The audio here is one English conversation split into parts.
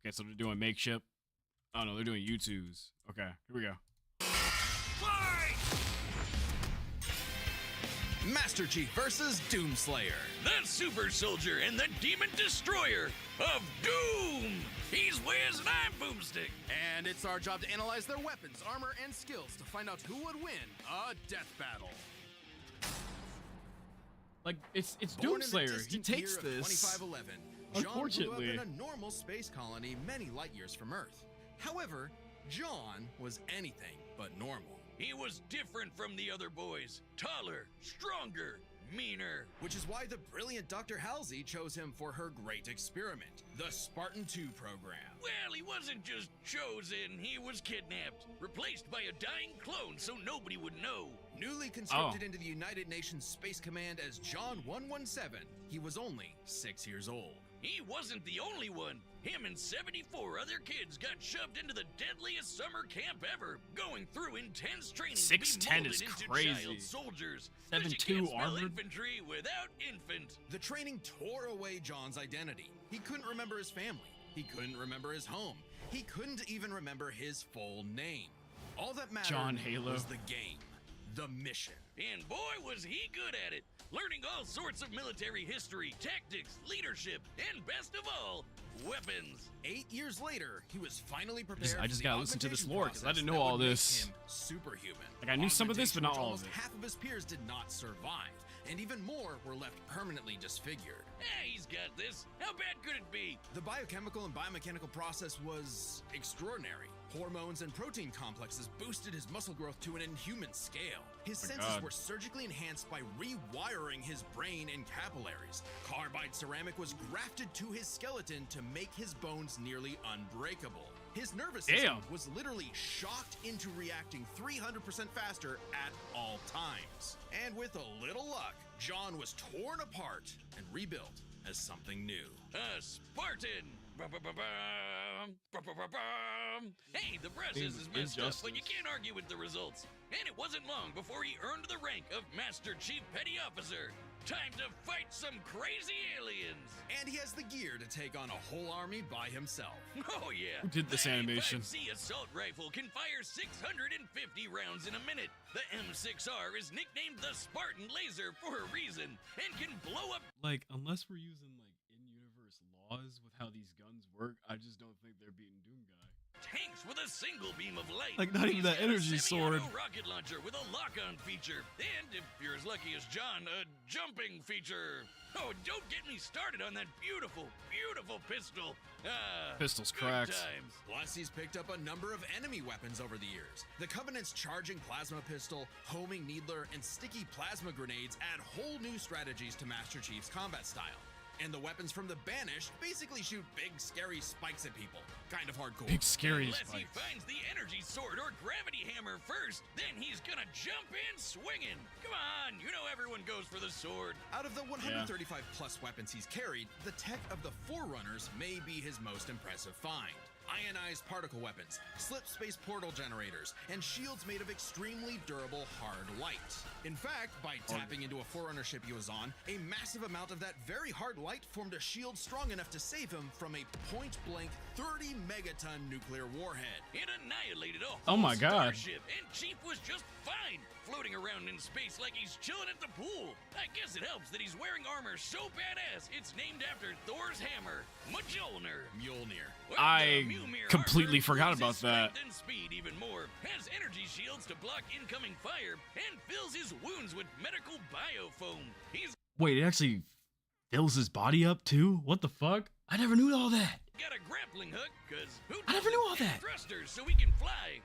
Okay, so they're doing makeshift. Oh no, they're doing U2s. Okay, here we go. Master Chief versus Doomslayer. The super soldier and the demon destroyer of Doom. He's Wiz and I'm Boomstick. And it's our job to analyze their weapons, armor, and skills to find out who would win a death battle. Like, it's Born in the Doomslayer. He distant takes year of this. 2511, John grew up Unfortunately. in a normal space colony many light years from Earth. However, John was anything but normal. He was different from the other boys. Taller, stronger, meaner. Which is why the brilliant Dr. Halsey chose him for her great experiment, the Spartan 2 program. Well, he wasn't just chosen, he was kidnapped. Replaced by a dying clone so nobody would know. Newly conscripted into the United Nations Space Command as John 117, he was only 6 years old. He wasn't the only one. Him and 74 other kids got shoved into the deadliest summer camp ever, going through intense training to be 6'10" molded is into crazy. child soldiers. 7'2" But you can't spell armored. infantry without infant. The training tore away John's identity. He couldn't remember his family. He couldn't remember his home. He couldn't even remember his full name. All that mattered John Halo. was the game, the mission. And boy, was he good at it. Learning all sorts of military history, tactics, leadership, and best of all, weapons. 8 years later, he was finally prepared. I just for the gotta listen to this augmentation lore, 'cause I process didn't that know all would make this. him superhuman. Like, I knew some of this, but not Augmentation, all which of almost it. half of his peers did not survive, and even more were left permanently disfigured. He's got this. How bad could it be? The biochemical and biomechanical process was extraordinary. Hormones and protein complexes boosted his muscle growth to an inhuman scale. His Oh my senses God. were surgically enhanced by rewiring his brain and capillaries. Carbide ceramic was grafted to his skeleton to make his bones nearly unbreakable. His nervous system Damn. was literally shocked into reacting 300% faster at all times. And with a little luck, John was torn apart and rebuilt as something new. A Spartan. Ba-ba-ba-bum. Ba-ba-ba-bum. Hey, the process is messed up, but you can't argue with the results. And it wasn't long before he earned the rank of Master Chief Petty Officer. Time to fight some crazy aliens. And he has the gear to take on a whole army by himself. Oh yeah. Who did this The animation? 85C assault rifle can fire 650 rounds in a minute. The M6R is nicknamed the Spartan Laser for a reason and can blow up. Like, unless we're using, like, in-universe laws with how these guns work, I just don't think they're beating Doom Guy. Tanks with a single beam of light. Like, not even He's that got a energy sword. semi-auto rocket launcher with a lock-on feature. And if you're as lucky as John, a jumping feature. Oh, don't get me started on that beautiful, beautiful pistol. Pistol's good cracked. times. Plus, he's picked up a number of enemy weapons over the years. The Covenant's charging plasma pistol, homing needler, and sticky plasma grenades add whole new strategies to Master Chief's combat style. And the weapons from the Banished basically shoot big, scary spikes at people. Kind of hardcore. Big scary Unless he spikes. finds the energy sword or gravity hammer first, then he's gonna jump in swinging. Come on, you know everyone goes for the sword. Out of the 135 plus weapons he's carried, the tech of the Forerunners may be his most impressive find. Ionized particle weapons, slip space portal generators, and shields made of extremely durable hard light. In fact, by tapping into a Forerunner ship he was on, a massive amount of that very hard light formed a shield strong enough to save him from a point-blank 30 megaton nuclear warhead. It annihilated a whole Oh my God. starship, and Chief was just fine, floating around in space like he's chilling at the pool. I guess it helps that he's wearing armor so badass it's named after Thor's hammer, Mjolnir. Mjolnir. Well, I the Mjolnir completely armor forgot improves about his that. strength and speed even more, has energy shields to block incoming fire, and fills his wounds with medical biofoam. He's Wait, it actually fills his body up, too? What the fuck? I never knew all that. got a grappling hook, cause who I never knew all doesn't? And that. thrusters so he can fly.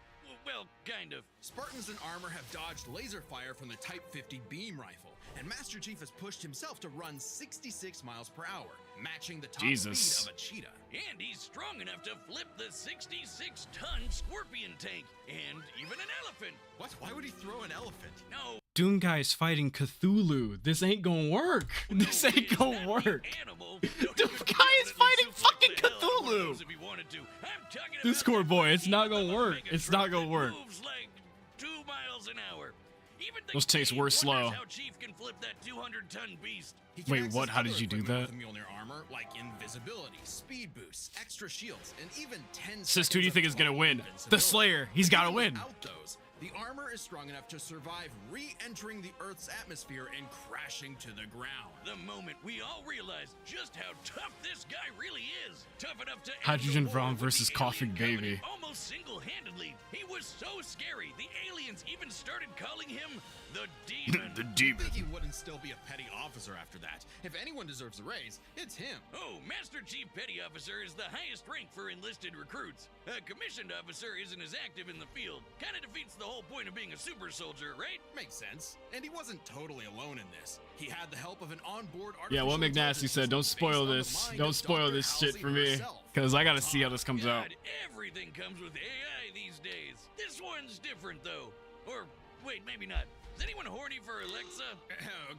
Well, kind of. Spartans in armor have dodged laser fire from the Type 50 beam rifle, and Master Chief has pushed himself to run 66 miles per hour, matching the top Jesus. speed of a cheetah. And he's strong enough to flip the 66-ton Scorpion tank, and even an elephant. What? Why would he throw an elephant? No, Doom Guy's fighting Cthulhu. This ain't gonna work. This ain't it's gonna not the work. Animal. Doom Guy is fighting fucking Cthulhu. If he wanted to. I'm talking about Discord that boy, it's behemoth not gonna of a work. mega It's truck not gonna that work. Moves like 2 miles an hour. Even the Those tanks game were wonders slow. How Chief can flip that 200-ton beast. He can Wait, access what? How did other you do equipment that? with Mjolnir armor, like invisibility, speed boosts, extra shields, and even 10 Sis, who do you seconds think of is gonna total win? The invincibility. Slayer. He's got to Even win. without those, the armor is strong enough to survive re-entering the Earth's atmosphere and crashing to the ground. The moment we all realized just how tough this guy really is. Tough enough to end Hydrogen the war Braun with versus the Coughing alien Baby. Covenant almost single-handedly. He was so scary, the aliens even started calling him the Demon. The I demon. think he wouldn't still be a petty officer after that. If anyone deserves a raise, it's him. Oh, Master Chief Petty Officer is the highest rank for enlisted recruits. A commissioned officer isn't as active in the field. Kinda defeats the whole point of being a super soldier, right? Makes sense. And he wasn't totally alone in this. He had the help of an onboard Yeah, what artificial McNasty intelligence said, don't system spoil based on the this. mind Don't of spoil Dr. this shit Halsey for me. herself. Because I gotta see how this comes out. God, everything comes with AI these days. This one's different, though. Or, wait, maybe not. Is anyone horny for Alexa?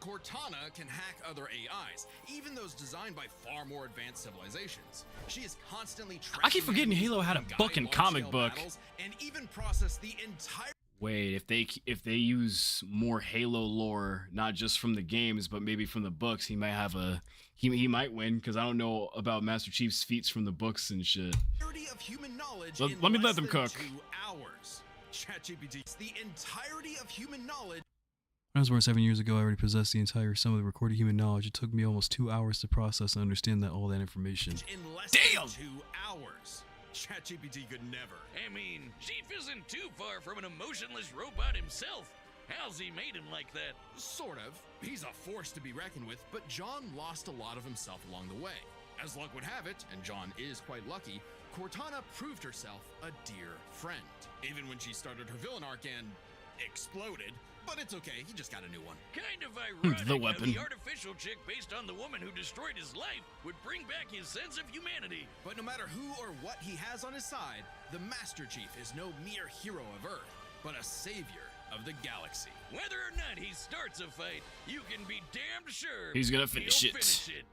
Cortana can hack other AIs, even those designed by far more advanced civilizations. She is constantly I keep tracking forgetting enemies, Halo had a guide book and comic large-scale book. battles, and even process the entire Wait, if they use more Halo lore, not just from the games, but maybe from the books, he might have he might win, because I don't know about Master Chief's feats from the books and shit. entirety of human knowledge Let in me less let them than cook. 2 hours. ChatGPT, the entirety of human knowledge When I was born 7 years ago, I already possessed the entire sum of the recorded human knowledge. It took me almost 2 hours to process and understand all that information. in less Damn! than 2 hours. ChatGPT could never. I mean, Chief isn't too far from an emotionless robot himself. Halsey made him like that. Sort of. He's a force to be reckoned with, but John lost a lot of himself along the way. As luck would have it, and John is quite lucky, Cortana proved herself a dear friend. Even when she started her villain arc and exploded. But it's okay, he just got a new one. Kind of ironic The how weapon. the artificial chick based on the woman who destroyed his life would bring back his sense of humanity. But no matter who or what he has on his side, the Master Chief is no mere hero of Earth, but a savior of the galaxy. Whether or not he starts a fight, you can be damned sure He's gonna finish he'll it. finish it.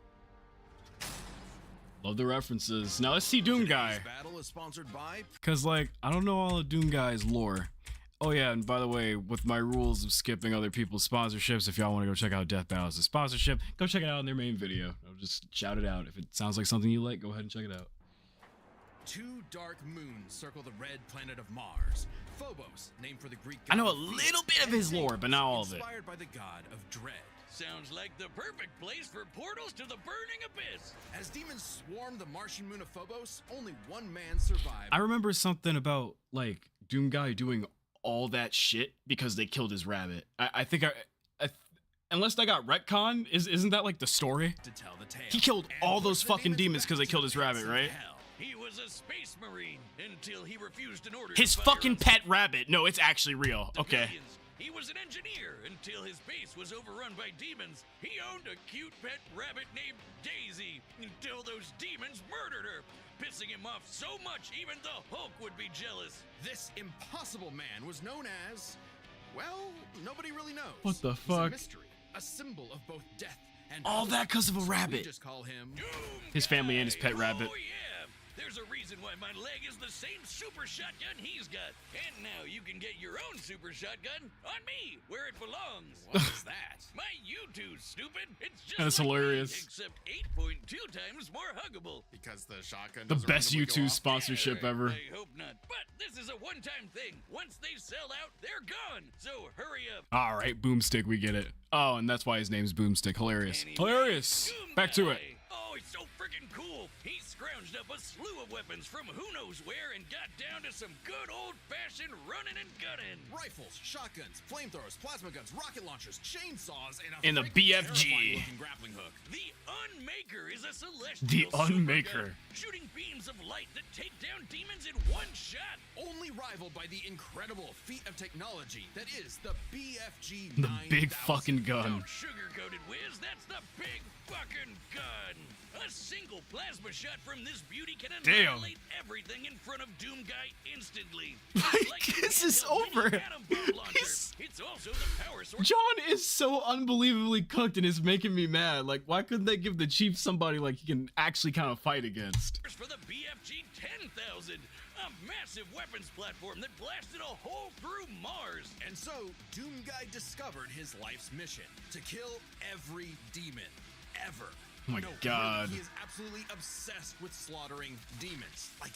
Love the references. Now let's see Doom Guy. Today's battle is sponsored by Because, like, I don't know all of Doom Guy's lore. Oh, yeah, and by the way, with my rules of skipping other people's sponsorships, if y'all want to go check out Death Battle as a sponsorship, go check it out in their main video. I'll just shout it out. If it sounds like something you like, go ahead and check it out. 2 dark moons circle the red planet of Mars. Phobos, named for the Greek god I know a of fear, little bit of and his lore, but not all of it. Inspired by the god of dread. Sounds like the perfect place for portals to the burning abyss. As demons swarm the Martian moon of Phobos, only one man survived. I remember something about, like, Doom Guy doing all that shit because they killed his rabbit. I think unless I got retcon, isn't that like the story? To tell the tale. He killed And all those put the fucking demons because they back killed to his the rabbit, pits of right? hell. He was a space marine until he refused an order. His to fire fucking on pet rabbit. No, it's actually real. Okay. civilians. He was an engineer until his base was overrun by demons. He owned a cute pet rabbit named Daisy until those demons murdered her, pissing him off so much even the Hulk would be jealous. This impossible man was known as, well, nobody really knows. What the He's fuck? a mystery, a symbol of both death and All hope. that because of a So we rabbit. just call him. His family and his pet rabbit. Oh yeah, there's a reason why my leg is the same super shotgun he's got. And now you can get your own super shotgun on me, where it belongs. What is that? My U2, stupid. It's just That's like me, hilarious. except 8.2 times more huggable. Because the shotgun. The doesn't best randomly go U2 off? sponsorship Yeah, ever. I hope not. But this is a one-time thing. Once they sell out, they're gone. So hurry up. All right, Boomstick, we get it. Oh, and that's why his name's Boomstick. Hilarious. Anyway, Hilarious. Doom Back to it. Guy. Oh, it's so freaking cool. He scrounged up a slew of weapons from who knows where and got down to some good old-fashioned running and gunning. Rifles, shotguns, flamethrowers, plasma guns, rocket launchers, chainsaws, and And the freaking BFG. terrifying-looking grappling hook. The Unmaker is a celestial The super Unmaker. gun, shooting beams of light that take down demons in one shot. Only rivaled by the incredible feat of technology that is the BFG The 9000. big fucking gun. Don't sugarcoat it, Wiz. That's the big fucking gun. A single plasma shot from this beauty can Damn. annihilate everything in front of Doom Guy instantly. Like, this is a mini over. atom bomb launcher. He's- It's also the power source. John is so unbelievably cooked and it's making me mad. Like, why couldn't they give the Chief somebody like he can actually kind of fight against? For the BFG 10,000, a massive weapons platform that blasted a hole through Mars. And so, Doom Guy discovered his life's mission, to kill every demon. ever. Oh my No, God. Really, he is absolutely obsessed with slaughtering demons. Like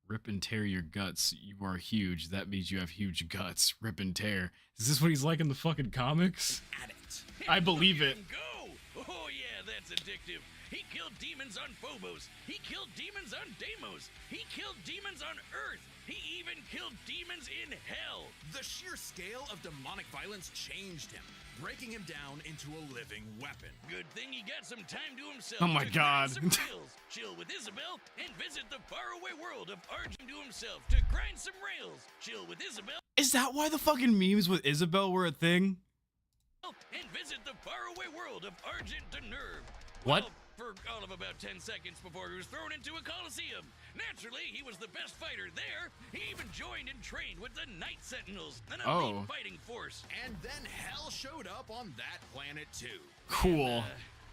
Rip and tear your guts. You are huge. That means you have huge guts. Rip and tear. Is this what he's like in the fucking comics? an addict. I believe it. Go! Oh yeah, that's addictive. He killed demons on Phobos. He killed demons on Deimos. He killed demons on Earth. He even killed demons in hell. The sheer scale of demonic violence changed him, breaking him down into a living weapon. Good thing he got some time to himself. Oh my to God. grind some rails, chill with Isabel, and visit the faraway world of Argent to himself to grind some rails. Chill with Isabel. Is that why the fucking memes with Isabel were a thing? And visit the faraway world of Argent to Nerve. What? Well, for all of about 10 seconds before he was thrown into a coliseum. Naturally, he was the best fighter there. He even joined and trained with the Night Sentinels, an elite fighting force. And then hell showed up on that planet too. Cool.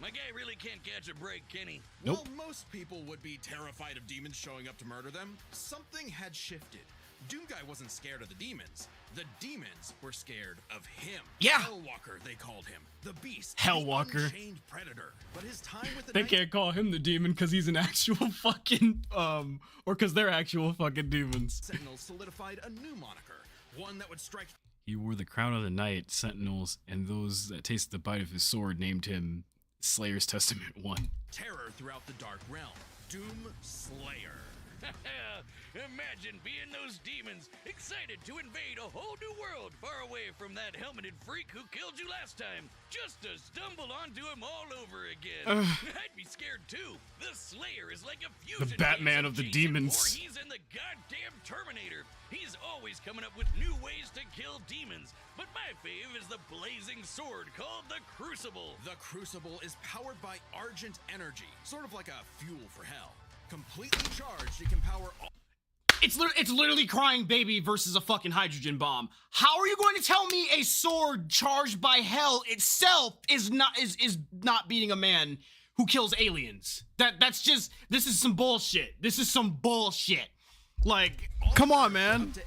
My guy really can't catch a break, can he? Nope. While most people would be terrified of demons showing up to murder them, something had shifted. Doomguy wasn't scared of the demons. The demons were scared of him. Yeah. Hellwalker, they called him. The beast. Hellwalker. The unchained predator. But his time with the They Night can't call him the demon because he's an actual fucking, or because they're actual fucking demons. Sentinels solidified a new moniker. One that would strike He wore the crown of the night, sentinels, and those that tasted the bite of his sword named him Slayer's Testament 1. terror throughout the dark realm. Doomslayer. Imagine being those demons, excited to invade a whole new world far away from that helmeted freak who killed you last time, just to stumble onto him all over again. I'd be scared too. The Slayer is like a fusion. Batman of the demons. Or he's in the goddamn Terminator. He's always coming up with new ways to kill demons. But my fave is the blazing sword called the Crucible. The Crucible is powered by Argent energy, sort of like a fuel for hell. Completely charged, it can power all. It's literally crying baby versus a fucking hydrogen bomb. How are you going to tell me a sword charged by hell itself is not beating a man who kills aliens? That's just, this is some bullshit. This is some bullshit. Like, come on, man. Up to 8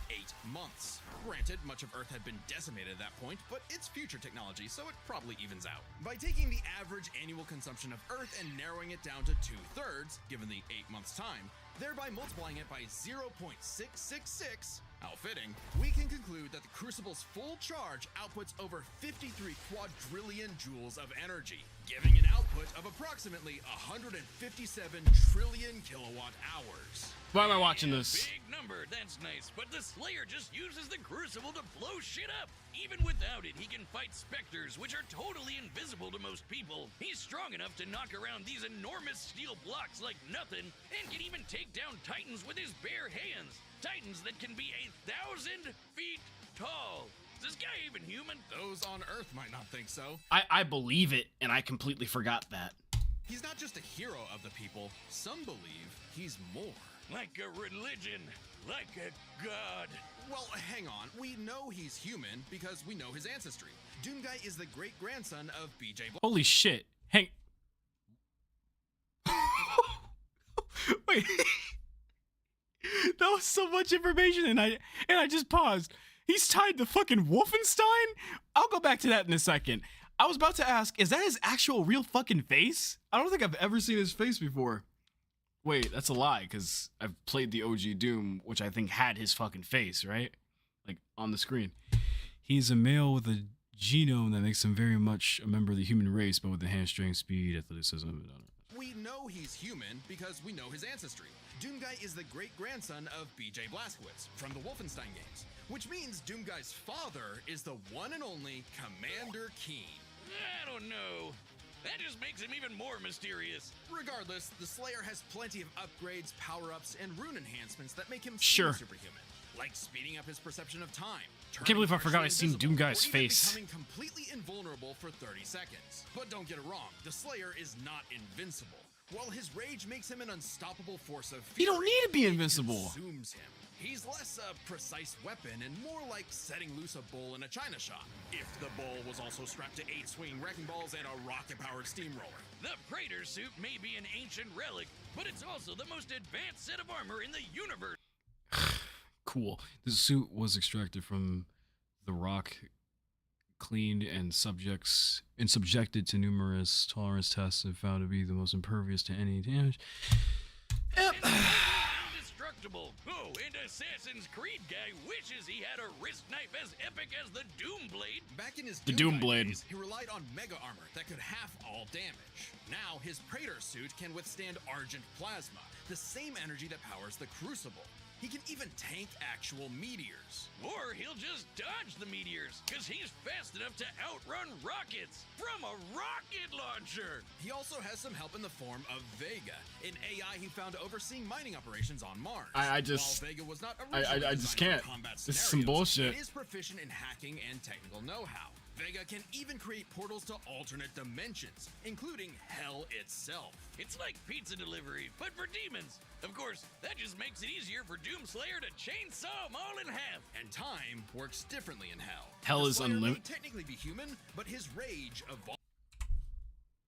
months. Granted, much of Earth had been decimated at that point, but it's future technology, so it probably evens out. By taking the average annual consumption of Earth and narrowing it down to 2/3, given the 8 months time, thereby multiplying it by 0.666, how fitting, we can conclude that the Crucible's full charge outputs over 53 quadrillion joules of energy, giving an output of approximately 157 trillion kilowatt hours. Why am I watching this? Big number, that's nice. But the Slayer just uses the Crucible to blow shit up. Even without it, he can fight specters, which are totally invisible to most people. He's strong enough to knock around these enormous steel blocks like nothing, and can even take down titans with his bare hands. Titans that can be 1,000 feet tall. Is this guy even human? Those on Earth might not think so. I believe it, and I completely forgot that. He's not just a hero of the people. Some believe he's more. Like a religion, like a god. Well, hang on. We know he's human because we know his ancestry. Doomguy is the great-grandson of B.J. Holy shit. Hang. Wait. That was so much information, and I just paused. He's tied to fucking Wolfenstein? I'll go back to that in a second. I was about to ask, is that his actual real fucking face? I don't think I've ever seen his face before. Wait, that's a lie, because I've played the OG Doom, which I think had his fucking face, right? Like, on the screen. He's a male with a genome that makes him very much a member of the human race, but with enhanced strength, speed, athleticism, and We know he's human because we know his ancestry. Doomguy is the great-grandson of B.J. Blazkowicz from the Wolfenstein games, which means Doomguy's father is the one and only Commander Keen. I don't know. That just makes him even more mysterious. Regardless, the Slayer has plenty of upgrades, power-ups, and rune enhancements that make him Sure. superhuman, like speeding up his perception of time. I can't believe I forgot I partially seen invisible, Doomguy's or even face. becoming completely invulnerable for 30 seconds. But don't get it wrong, the Slayer is not invincible. While his rage makes him an unstoppable force of He fury, don't need to be it invincible. consumes him. He's less a precise weapon and more like setting loose a bull in a china shop. If the bull was also strapped to 8 swinging wrecking balls and a rocket-powered steamroller. The Praetor suit may be an ancient relic, but it's also the most advanced set of armor in the universe. Cool. This suit was extracted from the rock cleaned and subjected to numerous tolerance tests and found to be the most impervious to any damage. Yep. Indestructible. Oh, and Assassin's Creed guy wishes he had a wrist knife as epic as the Doomblade. Back in his The Doom Doomblade. days, he relied on mega armor that could half all damage. Now his Praetor suit can withstand Argent Plasma, the same energy that powers the Crucible. He can even tank actual meteors. Or he'll just dodge the meteors, because he's fast enough to outrun rockets from a rocket launcher. He also has some help in the form of Vega, an AI he found overseeing mining operations on Mars. I just- While Vega was not I originally just designed for can't. combat This is some scenarios, bullshit. It is proficient in hacking and technical know-how. Vega can even create portals to alternate dimensions, including Hell itself. It's like pizza delivery, but for demons. Of course, that just makes it easier for Doomslayer to chainsaw them all in half. And time works differently in Hell. Hell The is Slayer may unlimited. technically be human, but his rage evolves.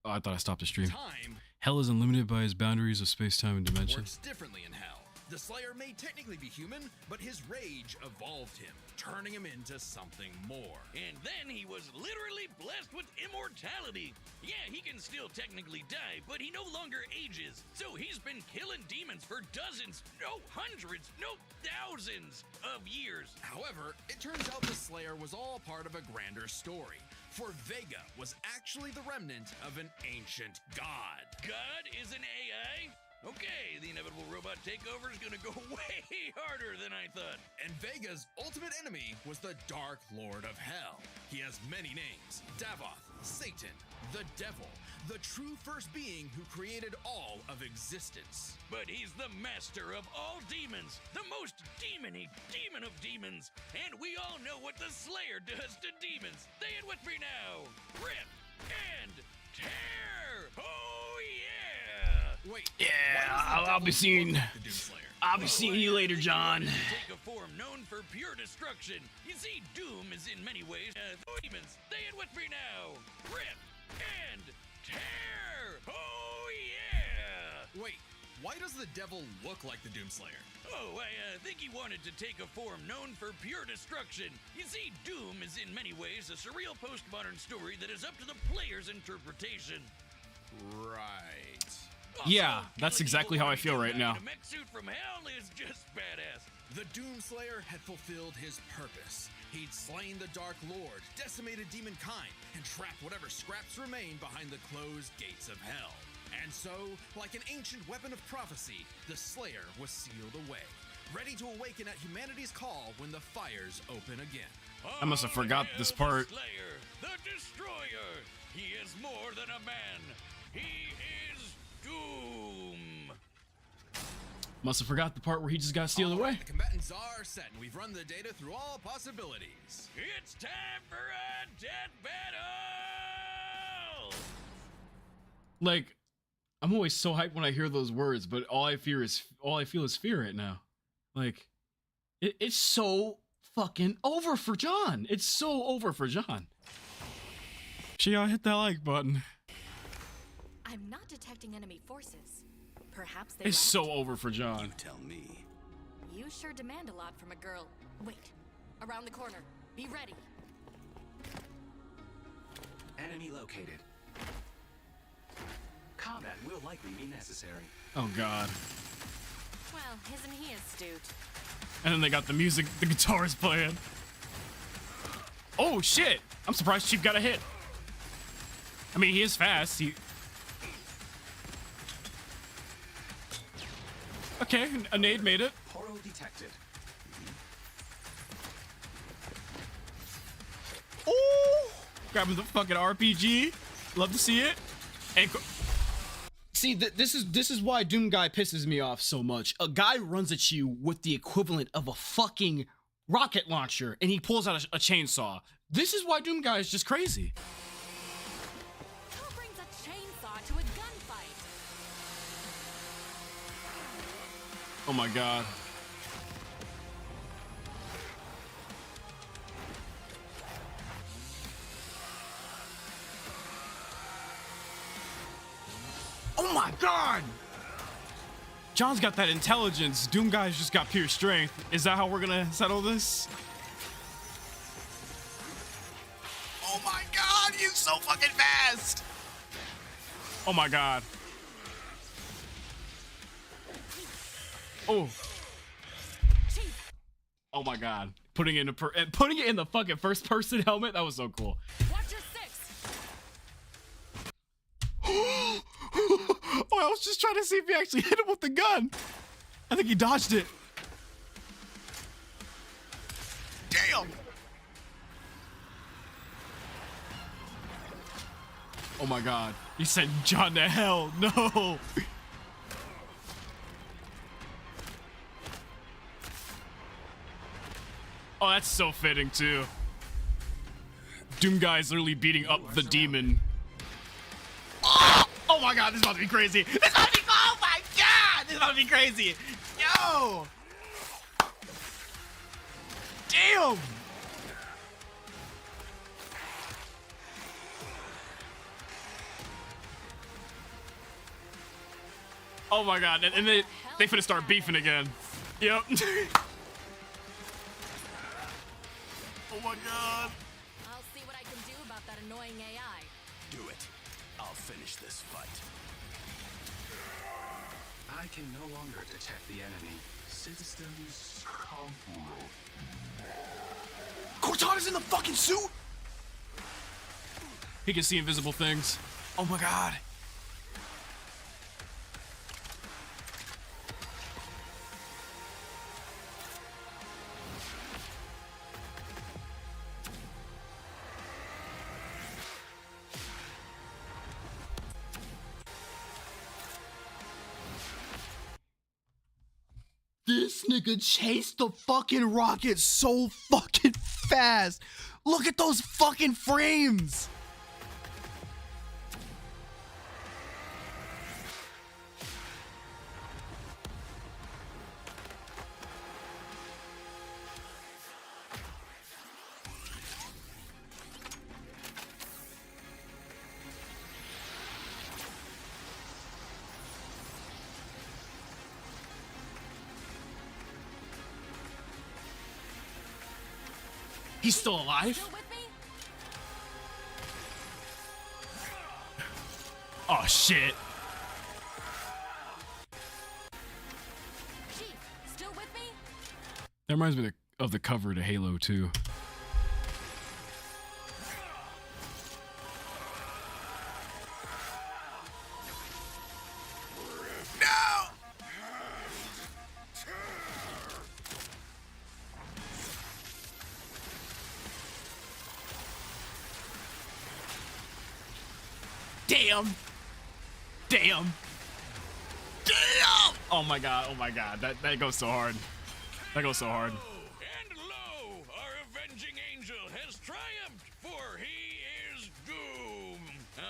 Oh, I thought I stopped the stream. Time Hell is unlimited by his boundaries of space-time and dimension. works differently in Hell. The Slayer may technically be human, but his rage evolved him, turning him into something more. And then he was literally blessed with immortality. Yeah, he can still technically die, but he no longer ages. So he's been killing demons for dozens, no hundreds, no thousands of years. However, it turns out the Slayer was all part of a grander story. For Vega was actually the remnant of an ancient god. God is an AI? Okay, the inevitable robot takeover is gonna go way harder than I thought. And Vega's ultimate enemy was the Dark Lord of Hell. He has many names: Davoth, Satan, the Devil, the true first being who created all of existence. But he's the master of all demons, the most demon-y demon of demons. And we all know what the Slayer does to demons. Say it with me now. Rip and tear. Oh yeah. Wait, Yeah, why does the I'll be Devil seeing- look like the Doomslayer? I'll be seeing you later, John. Take a form known for pure destruction. You see, Doom is in many ways demons. Say it with me now. Rip and tear. Oh yeah. Wait, why does the Devil look like the Doomslayer? Oh, I think he wanted to take a form known for pure destruction. You see, Doom is in many ways a surreal postmodern story that is up to the player's interpretation. Right. Also, Yeah, that's killing exactly evil how I feel army right guy now. in a mech suit from hell is just badass. The Doomslayer had fulfilled his purpose. He'd slain the Dark Lord, decimated demonkind, and trapped whatever scraps remained behind the closed gates of hell. And so, like an ancient weapon of prophecy, the Slayer was sealed away, ready to awaken at humanity's call when the fires open again. I must have All forgot hail this the part. Slayer, the Destroyer. He is more than a man. He is Doom. Must have forgot the part where he just got sealed All away. right, the combatants are set, and we've run the data through all possibilities. It's time for a death battle. Like, I'm always so hyped when I hear those words, but all I feel is fear right now. Like, it's so fucking over for John. It's so over for John. She gotta hit that like button. I'm not detecting enemy forces. Perhaps they It's left. so over for John. Tell me. You sure demand a lot from a girl. Wait. Around the corner. Be ready. Enemy located. Combat will likely be necessary. Oh god. Well, isn't he astute? And then they got the music, the guitar's playing. Oh shit! I'm surprised Chief got a hit. I mean, he is fast. Okay, a nade made it. Portal detected. Ooh! Grabbing the fucking RPG. Love to see it. And See, this is why Doom Guy pisses me off so much. A guy runs at you with the equivalent of a fucking rocket launcher, and he pulls out a chainsaw. this is why Doom Guy is just crazy. Who brings a chainsaw to a gunfight? Oh my god. Oh my god! John's got that intelligence. Doom Guy's just got pure strength. Is that how we're gonna settle this? you so fucking fast. Oh my god. Oh. Oh my god. Putting it in the fucking first person helmet, that was so cool. Watch your six. Oh, I was just trying to see if he actually hit him with the gun. I think he dodged it. Damn. Oh my god. He sent John to hell. No. Oh, that's so fitting too. Doom Guy's literally beating up the demon. Oh my god, this is about to be crazy. This is about to be, oh my god, this is about to be crazy. Yo. Damn. Oh my god, and they finna start beefing again. Yep. Oh my god. I'll see what I can do about that annoying AI. Do it. I'll finish this fight. I can no longer detect the enemy. Systems complete. Cortana's in the fucking suit. He can see invisible things. Oh my god. This nigga chased the fucking rocket so fucking fast. Look at those fucking frames. He's still alive? Still with me? Oh shit. Chief, still with me? That reminds me of the cover to Halo 2. No! Damn. Damn. Damn! Oh my god, oh my god. That goes so hard. That goes so hard. And lo, our avenging angel has triumphed, for he is Doom.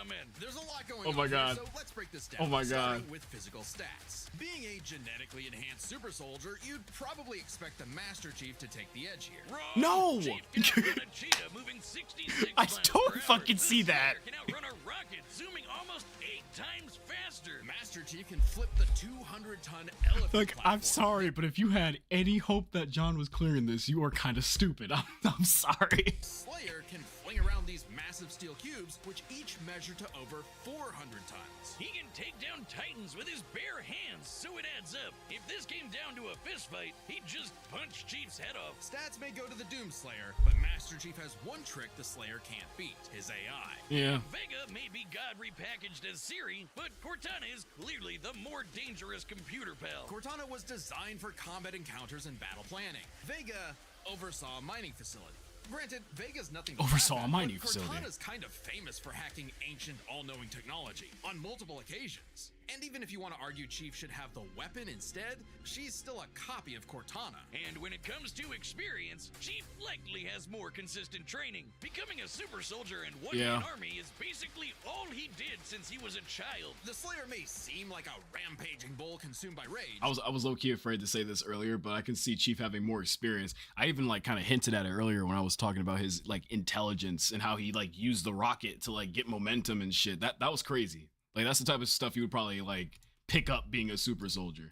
Amen. There's a lot going Oh on my here, God. so let's break this down. Oh my starting God. with physical stats. Being a genetically enhanced super soldier, you'd probably expect the Master Chief to take the edge here. Wrong. No! Chief can outrun a cheetah moving 66 I miles don't per hour. fucking see This that. Slayer can outrun a rocket zooming almost 8 times faster. Master Chief can flip the 200-ton elephant Look, I'm platform. sorry, but if you had any hope that John was clearing this, you are kind of stupid. I'm sorry. Slayer can fling around these massive steel cubes, which each measure to over 400 tons. He can take down titans with his bare hands, so it adds up. If this came down to a fist fight, he'd just punch Chief's head off. Stats may go to the Doomslayer, but Master Chief has one trick the Slayer can't beat, his AI. Yeah. Vega may be God repackaged as Siri, but Cortana is clearly the more dangerous computer pal. Cortana was designed for combat encounters and battle planning. Vega oversaw a mining facility. Granted, Vega's nothing to Oversaw laugh a at, mining but facility. Cortana's kind of famous for hacking ancient, all-knowing technology on multiple occasions. And even if you want to argue Chief should have the weapon instead, she's still a copy of Cortana. And when it comes to experience, Chief likely has more consistent training. Becoming a super soldier in one-man Yeah. army is basically all he did since he was a child. The Slayer may seem like a rampaging bull consumed by rage. I was low-key afraid to say this earlier, but I can see Chief having more experience. I even like kind of hinted at it earlier when I was talking about his like intelligence and how he like used the rocket to like get momentum and shit. That was crazy. Like that's the type of stuff you would probably like pick up being a super soldier.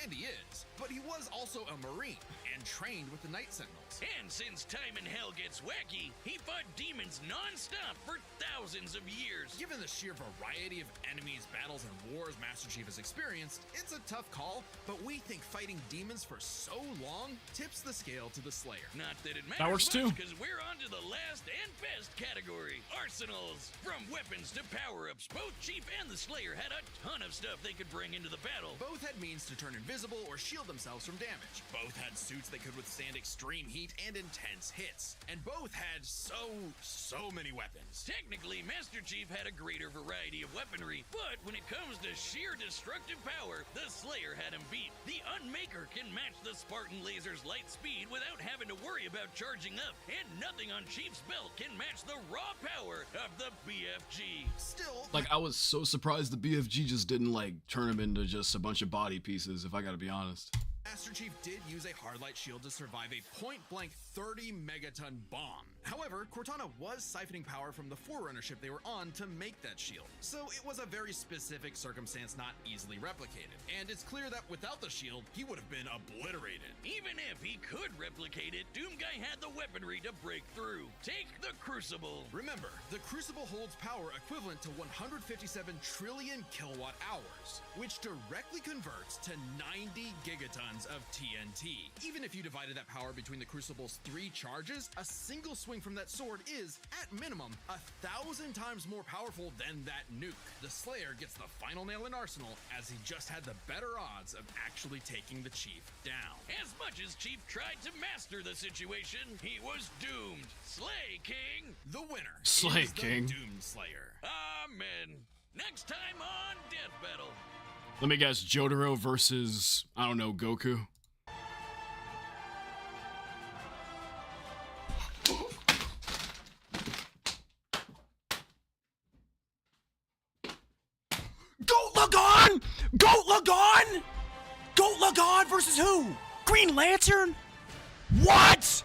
And he is, but he was also a Marine. And and trained with the Night Sentinels. And since time in hell gets wacky, he fought demons non-stop for thousands of years. Given the sheer variety of enemies, battles, and wars Master Chief has experienced, it's a tough call, but we think fighting demons for so long tips the scale to the Slayer. Not that it matters works too. because we're on to the last and best category, arsenals. From weapons to power-ups, both Chief and the Slayer had a ton of stuff they could bring into the battle. Both had means to turn invisible or shield themselves from damage. Both had suits that could withstand extreme heat and intense hits. And both had so many weapons. Technically, Master Chief had a greater variety of weaponry, but when it comes to sheer destructive power, the Slayer had him beat. The Unmaker can match the Spartan Laser's light speed without having to worry about charging up, and nothing on Chief's belt can match the raw power of the BFG. Still, Like, I was so surprised the BFG just didn't, like, turn him into just a bunch of body pieces, if I gotta be honest. Master Chief did use a hardlight shield to survive a point-blank 30 megaton bomb. However, Cortana was siphoning power from the Forerunner ship they were on to make that shield, so it was a very specific circumstance not easily replicated. And it's clear that without the shield, he would have been obliterated. Even if he could replicate it, Doomguy had the weaponry to break through. Take the Crucible. Remember, the Crucible holds power equivalent to 157 trillion kilowatt hours, which directly converts to 90 gigatons of TNT. Even if you divided that power between the Crucible's 3 charges, a single swing from that sword is, at minimum, 1,000 times more powerful than that nuke. The Slayer gets the final nail in Arsenal, as he just had the better odds of actually taking the Chief down. As much as Chief tried to master the situation, he was doomed. Slay King. The winner Slay is the King. Doomslayer. Amen. Next time on Death Battle. Let me guess, Jotaro versus, I don't know, Goku? Goat Lagon! Goat Lagon! Goat Lagon versus who? Green Lantern? What?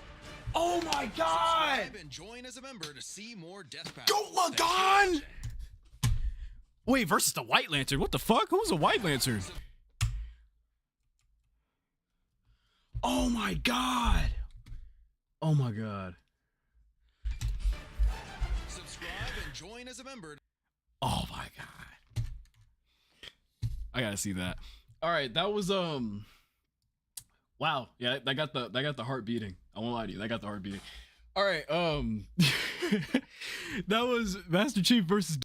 Oh my god! Subscribe and join as a member to see more Death Battle. Goat Lagon! Wait, versus the White Lantern? What the fuck? Who's a White Lantern? Oh my god! Oh my god. Subscribe and join as a member. Oh my god. I gotta see that. All right, that was wow. Yeah, that got the heart beating. I won't lie to you. That got the heart beating. All right, that was Master Chief versus